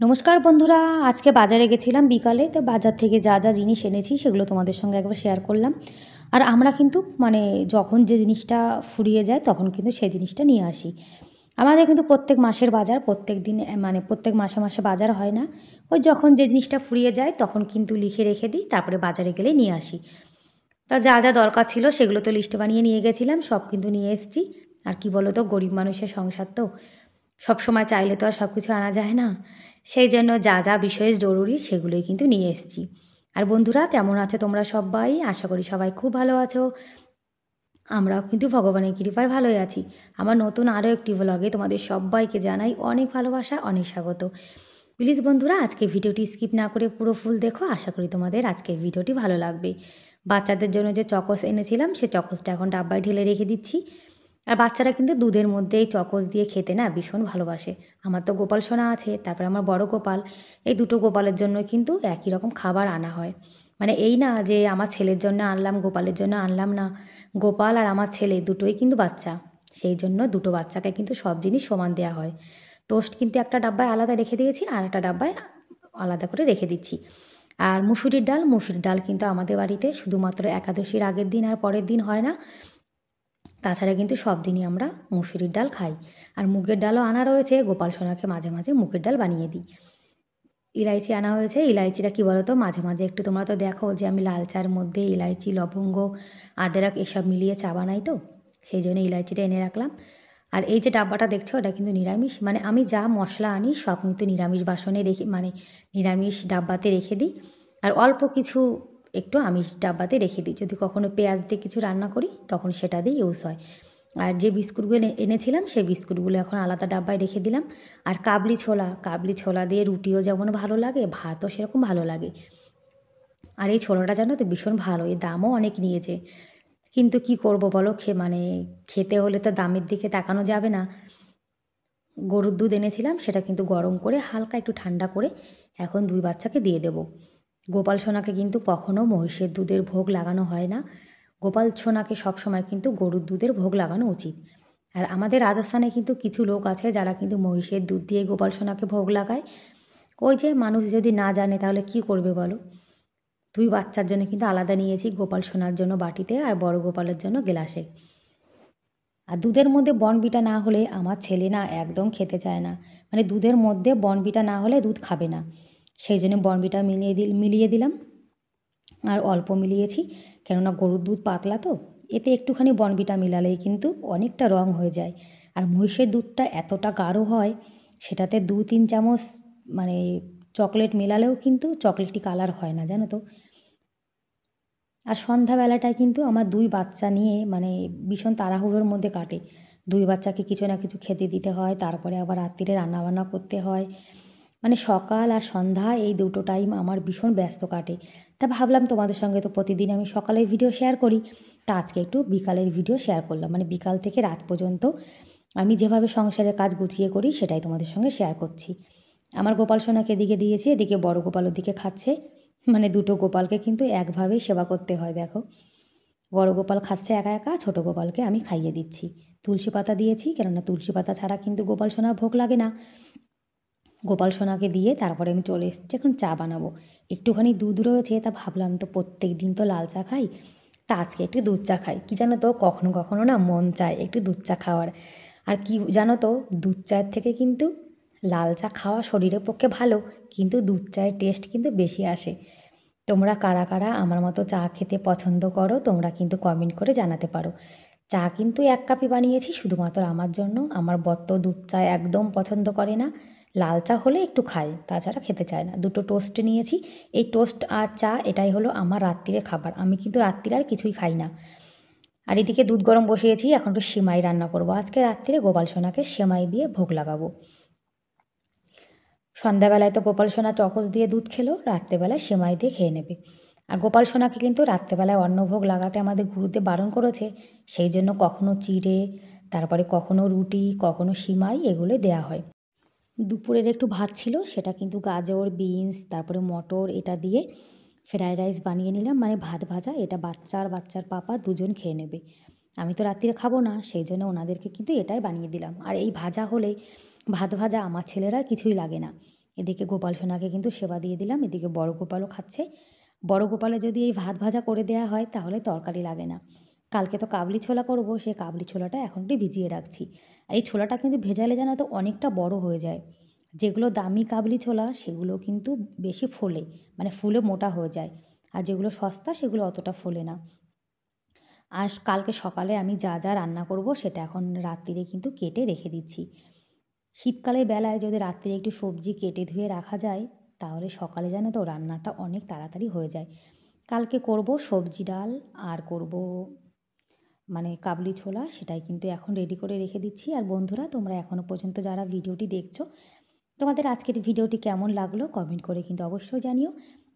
নমস্কার বন্ধুরা, আজকে বাজারে গেছিলাম বিকালে। তো বাজার থেকে যা যা জিনিস এনেছি সেগুলো তোমাদের সঙ্গে একবার শেয়ার করলাম। আর আমরা কিন্তু যখন যে জিনিসটা ফুরিয়ে যায় তখন কিন্তু সেই জিনিসটা নিয়ে আসি। আমাদের কিন্তু প্রত্যেক মাসের বাজার প্রত্যেক দিন প্রত্যেক মাসে মাসে বাজার হয় না। ওই যখন যে জিনিসটা ফুরিয়ে যায় তখন কিন্তু লিখে রেখে দিই, তারপরে বাজারে গেলে নিয়ে আসি। তা যা যা দরকার ছিল সেগুলো তো লিস্ট বানিয়ে নিয়ে গেছিলাম, সব কিন্তু নিয়ে এসেছি। আর কি বলো তো, গরিব মানুষের সংসার তো, সব সময় চাইলে তো আর সব কিছু আনা যায় না। সেই জন্য যা যা বিশেষ জরুরি সেগুলোই কিন্তু নিয়ে এসেছি। আর বন্ধুরা, কেমন আছো তোমরা সবাই? আশা করি সবাই খুব ভালো আছো। আমরাও কিন্তু ভগবানের কৃপায় ভালোই আছি। আমার নতুন আরও একটি ব্লগে তোমাদের সবাইকে জানাই অনেক ভালোবাসা, অনেক স্বাগত। প্লিজ বন্ধুরা, আজকে ভিডিওটি স্কিপ না করে পুরো ফুল দেখো। আশা করি তোমাদের আজকের ভিডিওটি ভালো লাগবে। বাচ্চাদের জন্য যে চকোস এনেছিলাম সে চকোসটা এখন ডাব্বায় ঢেলে রেখে দিচ্ছি। আর বাচ্চারা কিন্তু দুধের মধ্যে এই চকোস দিয়ে খেতে না ভীষণ ভালোবাসে। আমার তো গোপাল সোনা আছে, তারপরে আমার বড় গোপাল, এই দুটো গোপালের জন্য কিন্তু একই রকম খাবার আনা হয়। এই না যে আমার ছেলের জন্য আনলাম গোপালের জন্য আনলাম না। গোপাল আর আমার ছেলে দুটোই কিন্তু বাচ্চা, সেই জন্য দুটো বাচ্চাকে কিন্তু সব জিনিস সমান দেওয়া হয়। টোস্ট কিন্তু একটা ডাব্বায় আলাদা রেখে দিয়েছি, আর একটা ডাব্বায় আলাদা করে রেখে দিচ্ছি। আর মুসুরির ডাল কিন্তু আমাদের বাড়িতে শুধুমাত্র একাদশীর আগের দিন আর পরের দিন হয় না। তাছাড়া কিন্তু সব দিনই আমরা মুসুরির ডাল খাই। আর মুগের ডালও আনা রয়েছে, গোপাল সোনাকে মাঝে মাঝে মুগের ডাল বানিয়ে দিই। ইলাইচি আনা হয়েছে, ইলাইচিটা কী বলো তো, মাঝে মাঝে একটু তোমরা তো দেখো যে আমি লাল চার মধ্যে ইলাইচি, লবঙ্গ, আদরক এসব মিলিয়ে চা বানাই, তো সেই জন্য ইলাইচিটা এনে রাখলাম। আর এই যে ডাব্বাটা দেখছো ওটা কিন্তু নিরামিষ, আমি যা মশলা আনি সব কিন্তু নিরামিষ বাসনে রেখে নিরামিষ ডাব্বাতে রেখে দিই। আর অল্প কিছু একটু আমিষ ডাব্বাতে রেখে দিই, যদি কখনো পেঁয়াজ দিয়ে কিছু রান্না করি তখন সেটা দিয়ে ইউজ হয়। আর যে বিস্কুটগুলো এনেছিলাম সেই বিস্কুটগুলো এখন আলাদা ডাব্বায় রেখে দিলাম। আর কাবলি ছোলা দিয়ে রুটিও যেমন ভালো লাগে, ভাতও সেরকম ভালো লাগে। আর এই ছোলাটা জানো তো ভীষণ ভালো, এর দামও অনেক নিয়েছে। কিন্তু কি করব বলো, খেতে হলে তো দামের দিকে তাকানো যাবে না। গরুর দুধ এনেছিলাম, সেটা কিন্তু গরম করে হালকা একটু ঠান্ডা করে এখন দুই বাচ্চাকে দিয়ে দেবো। গোপাল সোনাকে কিন্তু কখনও মহিষের দুধের ভোগ লাগানো হয় না। গোপাল সোনাকে সবসময় কিন্তু গরুর দুধের ভোগ লাগানো উচিত। আর আমাদের রাজস্থানে কিন্তু কিছু লোক আছে যারা কিন্তু মহিষের দুধ দিয়ে গোপাল সোনাকে ভোগ লাগায়। ওই যে মানুষ যদি না জানে তাহলে কি করবে বলো। দুই বাচ্চার জন্য কিন্তু আলাদা নিয়েছি, গোপাল সোনার জন্য বাটিতে আর বড় গোপালের জন্য গ্লাসে। আর দুধের মধ্যে বর্নভিটা না হলে আমার ছেলে না একদম খেতে চায় না। দুধের মধ্যে বর্নভিটা না হলে দুধ খাবে না। সেই জন্য বর্নভিটা মিলিয়ে দিলাম। আর অল্প মিলিয়েছি, কেননা গরুর দুধ পাতলা তো, এতে একটুখানি বর্নভিটা মিলালেই কিন্তু অনেকটা রং হয়ে যায়। আর মহিষের দুধটা এতটা গাঢ় হয়, সেটাতে 2-3 চামচ মানে চকলেট মেলালেও কিন্তু চকলেটি কালার হয় না, জানো তো। আর সন্ধ্যাবেলাটায় কিন্তু আমার দুই বাচ্চা নিয়ে ভীষণ তাড়াহুড়োর মধ্যে কাটে। দুই বাচ্চাকে কিছু না কিছু খেতে দিতে হয়, তারপরে আবার রাত্তিরে রান্নাবান্না করতে হয়। সকাল আর সন্ধ্যা এই দুটো টাইম আমার ভীষণ ব্যস্ত কাটে। তা ভাবলাম তোমাদের সঙ্গে তো প্রতিদিন আমি সকালের ভিডিও শেয়ার করি, তা আজকে একটু বিকালের ভিডিও শেয়ার করলাম। বিকাল থেকে রাত পর্যন্ত আমি যেভাবে সংসারের কাজ গুছিয়ে করি সেটাই তোমাদের সঙ্গে শেয়ার করছি। আমার গোপাল সোনাকে এদিকে দিয়েছি, এদিকে বড় গোপাল ওদিকে খাচ্ছে। দুটো গোপালকে কিন্তু একভাবেই সেবা করতে হয় দেখো। বড় গোপাল খাচ্ছে একা একা, ছোট গোপালকে আমি খাইয়ে দিচ্ছি। তুলসী পাতা দিয়েছি, কেননা তুলসী পাতা ছাড়া কিন্তু গোপাল সোনার ভোগ লাগে না। গোপাল সোনাকে দিয়ে তারপরে আমি চলে এসেছি এখন চা বানাবো। একটুখানি দুধ রয়েছে, তা ভাবলাম তো প্রত্যেক দিন তো লাল চা খাই, তা আজকে একটু দুধ চা খাই। কী জানো তো, কখনো কখনো না মন চায় একটু দুধ চা খাওয়ার। আর কি জানো তো, দুধ চায়ের থেকে কিন্তু লাল চা খাওয়া শরীরের পক্ষে ভালো, কিন্তু দুধ চায়ের টেস্ট কিন্তু বেশি আসে। তোমরা কারা কারা আমার মতো চা খেতে পছন্দ করো তোমরা কিন্তু কমেন্ট করে জানাতে পারো। চা কিন্তু 1 কাপই বানিয়েছি শুধুমাত্র আমার জন্য। আমার বর তো দুধ চা একদম পছন্দ করে না, লাল চা হলে একটু খায়, তাছাড়া খেতে চায় না। দুটো টোস্ট নিয়েছি, এই টোস্ট আর চা এটাই হলো আমার রাত্রিরের খাবার। আমি কিন্তু রাত্রিরে আর কিছুই খাই না। আর এদিকে দুধ গরম বসিয়েছি, এখন একটু সেমাই রান্না করব। আজকে রাত্রিরে গোপাল সোনাকে সেমাই দিয়ে ভোগ লাগাবো। সন্ধ্যাবেলায় তো গোপাল সোনা চকোস দিয়ে দুধ খেলো, রাত্রেবেলায় সেমাই দিয়ে খেয়ে নেবে। আর গোপাল সোনাকে কিন্তু রাত্রেবেলায় অন্নভোগ লাগাতে আমাদের গুরুদেব বারণ করেছে, সেই জন্য কখনো চিড়ে, তারপরে কখনো রুটি, কখনো সিমাই এগুলো দেয়া হয়। দুপুরের একটু ভাত ছিল, সেটা কিন্তু গাজর, বিনস, তারপরে মটর এটা দিয়ে ফ্রায়েড রাইস বানিয়ে নিলাম, ভাত ভাজা। এটা বাচ্চার পাপা দুজন খেয়ে নেবে। আমি তো রাত্রিরে খাবো না, সেই জন্য ওনাদেরকে কিন্তু এটাই বানিয়ে দিলাম। আর এই ভাজা হলে ভাত ভাজা আমার ছেলেরা কিছুই লাগে না। এদিকে গোপাল সোনাকে কিন্তু সেবা দিয়ে দিলাম, এদিকে বড় গোপালও খাচ্ছে। বড় গোপালে যদি এই ভাত ভাজা করে দেওয়া হয় তাহলে তরকারি লাগে না। কালকে তো কাবলি ছোলা করব, সেই কাবলি ছোলাটা এখন একটু ভিজিয়ে রাখছি। এই ছোলাটা কিন্তু ভেজালে জানো তো অনেকটা বড় হয়ে যায়। যেগুলো দামি কাবলি ছোলা সেগুলো কিন্তু বেশি ফোলে, মানে ফুলে মোটা হয়ে যায়, আর যেগুলো সস্তা সেগুলো অতটা ফোলে না। আর কালকে সকালে আমি যা যা রান্না করব সেটা এখন রাত্রিরে কিন্তু কেটে রেখে দিচ্ছি। শীতকালের বেলায় যদি রাত্রিরে একটু সবজি কেটে ধুয়ে রাখা যায় তাহলে সকালে জানো তো রান্নাটা অনেক তাড়াতাড়ি হয়ে যায়। কালকে করব সবজি ডাল আর করব মানে কাবলি ছোলা, সেটাই কিন্তু এখন রেডি করে রেখে দিচ্ছি। আর বন্ধুরা, তোমরা এখনও পর্যন্ত যারা ভিডিওটি দেখছো, তোমাদের আজকের ভিডিওটি কেমন লাগলো কমেন্ট করে কিন্তু অবশ্যই জানিও।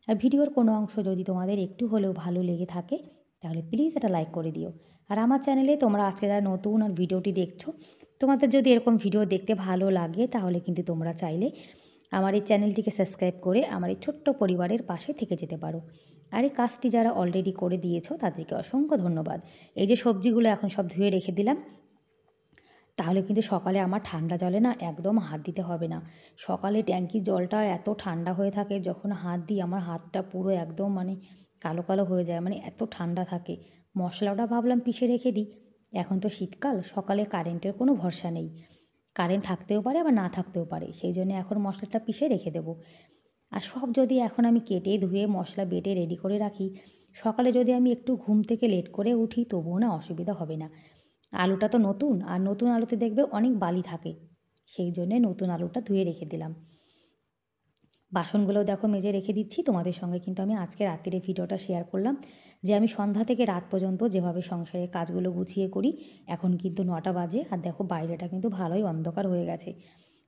আর ভিডিওর কোনো অংশ যদি তোমাদের একটু হলেও ভালো লেগে থাকে তাহলে প্লিজ এটা লাইক করে দিও। আর আমার চ্যানেলে তোমরা আজকে যারা নতুন আর ভিডিওটি দেখছো, তোমাদের যদি এরকম ভিডিও দেখতে ভালো লাগে তাহলে কিন্তু তোমরা চাইলে আমার এই চ্যানেলটিকে সাবস্ক্রাইব করে আমার এই ছোট্ট পরিবারের পাশে থেকে যেতে পারো। আর এই কাজটি যারা অলরেডি করে দিয়েছো তাদেরকে অসংখ্য ধন্যবাদ। এই যে সবজিগুলো এখন সব ধুয়ে রেখে দিলাম, তাহলে কিন্তু সকালে আমার ঠান্ডা জলে না একদম হাত দিতে হবে না। সকালে ট্যাঙ্কির জলটা এত ঠান্ডা হয়ে থাকে, যখন হাত দিই আমার হাতটা পুরো একদম মানে কালো কালো হয়ে যায়, মানে এত ঠান্ডা থাকে। মশলাটা ভাবলাম পিষে রেখে দিই, এখন তো শীতকাল, সকালে কারেন্টের কোনো ভরসা নেই, কারেন্ট থাকতেও পারে আবার না থাকতেও পারে, সেই জন্য এখন মশলাটা পিষে রেখে দেবো। আর সব যদি এখন আমি কেটে ধুয়ে মশলা বেটে রেডি করে রাখি, সকালে যদি আমি একটু ঘুম থেকে লেট করে উঠি তবুও না অসুবিধা হবে না। আলুটা তো নতুন, আর নতুন আলুতে দেখবে অনেক বালি থাকে, সেই জন্যে নতুন আলুটা ধুয়ে রেখে দিলাম। বাসনগুলোও দেখো মেজে রেখে দিচ্ছি। তোমাদের সঙ্গে কিন্তু আমি আজকে রাত্রিরে ভিডিওটা শেয়ার করলাম যে আমি সন্ধ্যা থেকে রাত পর্যন্ত যেভাবে সংসারের কাজগুলো গুছিয়ে করি। এখন কিন্তু 9টা বাজে, আর দেখো বাইরেটা কিন্তু ভালোই অন্ধকার হয়ে গেছে।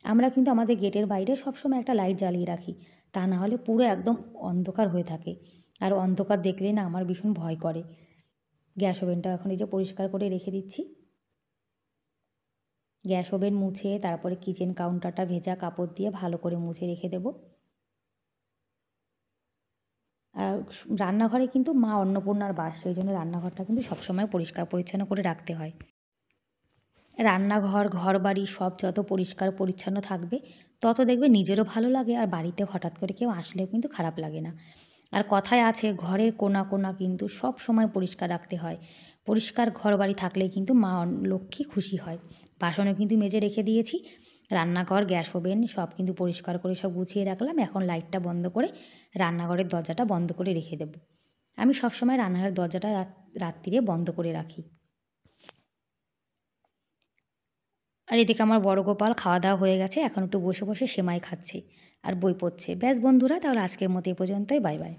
আমরা কিন্তু আমাদের গেটের বাইরে সবসময় একটা লাইট জ্বালিয়ে রাখি, তা না হলে পুরো একদম অন্ধকার হয়ে থাকে, আর অন্ধকার দেখলেই না আমার ভীষণ ভয় করে। গ্যাস ওভেনটা এখন এই যে পরিষ্কার করে রেখে দিচ্ছি। গ্যাস ওভেন মুছে তারপরে কিচেন কাউন্টারটা ভেজা কাপড় দিয়ে ভালো করে মুছে রেখে দেবো। আর রান্নাঘরে কিন্তু মা অন্নপূর্ণার বাস, সেই জন্য রান্নাঘরটা কিন্তু সবসময় পরিষ্কার পরিচ্ছন্ন করে রাখতে হয়। রান্নাঘর, ঘরবাড়ি সব যত পরিষ্কার পরিচ্ছন্ন থাকবে তত দেখবে নিজেরও ভালো লাগে, আর বাড়িতে হঠাৎ করে কেউ আসলেও কিন্তু খারাপ লাগে না। আর কথায় আছে ঘরের কোণা কোণা কিন্তু সব সময় পরিষ্কার রাখতে হয়। পরিষ্কার ঘরবাড়ি থাকলেই কিন্তু মা লক্ষ্মী খুশি হয়। বাসনও কিন্তু মেজে রেখে দিয়েছি। রান্নাঘর, গ্যাস ওভেন সব কিন্তু পরিষ্কার করে সব গুছিয়ে রাখলাম। এখন লাইটটা বন্ধ করে রান্নাঘরের দরজাটা বন্ধ করে রেখে দেবো। আমি সবসময় রান্নাঘরের দরজাটা রাত্রিরে বন্ধ করে রাখি। আর এদিকে আমার বড় গোপাল খাওয়া দাওয়া হয়ে গেছে, এখন একটু বসে বসে সেমাই খাচ্ছে আর বই পড়ছে। ব্যাস বন্ধুরা, তাহলে আজকের মতো এই পর্যন্তই। Bye bye.